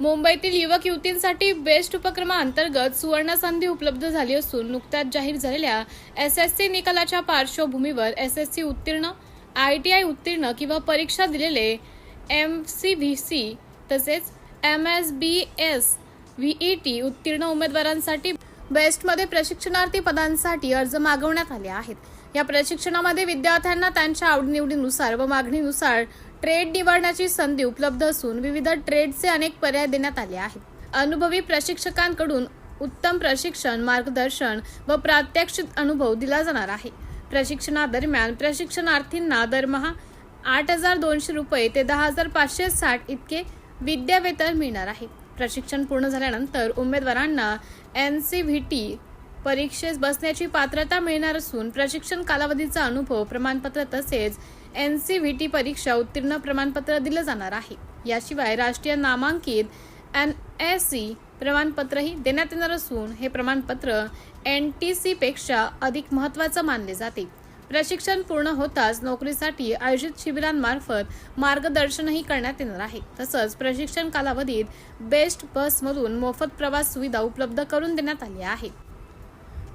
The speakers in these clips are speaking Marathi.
मुंबईतील युवक युवतींसाठी बेस्ट उपक्रमाअंतर्गत सुवर्ण संधी उपलब्ध झाली असून नुकत्याच जाहीर झालेल्या एसएससी निकालाच्या पार्श्वभूमीवर एसएससी उत्तीर्ण, ITI उत्तीर्ण किंवा परीक्षा दिलेले MCVC तसेच MSBS VET उत्तीर्ण उमेदवारांसाठी बेस्टमध्ये प्रशिक्षणार्थी पदांसाठी अर्ज मागवण्यात आले आहेत। या प्रशिक्षणामध्ये विद्यार्थ्यांना त्यांच्या आवडीनिवडीनुसार व मागणीनुसार ट्रेड निवडण्याची संधी उपलब्ध असून विविध ट्रेडचे अनेक पर्याय देण्यात आले आहेत। अनुभवी प्रशिक्षकांकडून उत्तम प्रशिक्षण, मार्गदर्शन व प्रात्यक्षिक अनुभव दिला जाणार आहे। प्रशिक्षणादरम्यान प्रशिक्षणार्थींना दरमहा 8,200 रुपये ते 10,560 इतके विद्यावेतन मिळणार आहे। प्रशिक्षण पूर्ण झाल्यानंतर उमेदवारांना NCVT परीक्षेस बसण्याची पात्रता मिळणार असून प्रशिक्षण कालावधीचा अनुभव प्रमाणपत्र तसेच NCVT परीक्षा उत्तीर्ण प्रमाणपत्र दिले जाणार आहे। याशिवाय राष्ट्रीय नामांकित NSE प्रमाणपत्रही देण्यात येणार असून हे प्रमाणपत्र NTC पेक्षा अधिक महत्त्वाचे मानले जाते। प्रशिक्षण पूर्ण होताच नोकरीसाठी आयोजित शिबिरांमार्फत मार्गदर्शनही करण्यात येणार आहे। तसंच प्रशिक्षण कालावधीत बेस्ट बसमधून मोफत प्रवास सुविधा उपलब्ध करून देण्यात आली आहे।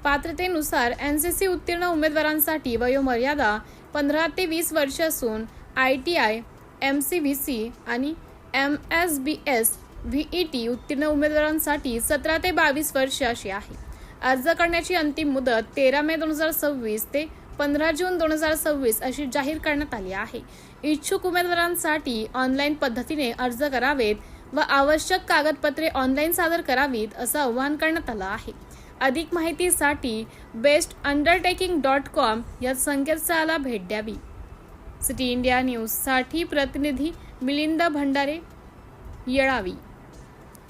पात्रतेनुसार NCC उत्तीर्ण उमेदवारांसाठी वयोमर्यादा 15 ते 20 वर्ष असून ITI, MCVC आणि MSBS VET उत्तीर्ण उमेदवारांसाठी 17 ते 22 वर्ष अशी आहे। अर्ज करण्याची अंतिम मुदत 13 मे 2026 ते 15 जून 2026 अशी जाहीर करण्यात आली आहे। इच्छुक उमेदवारांसाठी ऑनलाईन पद्धतीने अर्ज करावेत व आवश्यक कागदपत्रे ऑनलाईन सादर करावीत असं आवाहन करण्यात आलं आहे। अधिक माहितीसाठी bestundertaking.com या संकेतस्थळाला भेट द्यावी। सिटी इंडिया न्यूजसाठी प्रतिनिधी मिलिंद भंडारे, येळावी।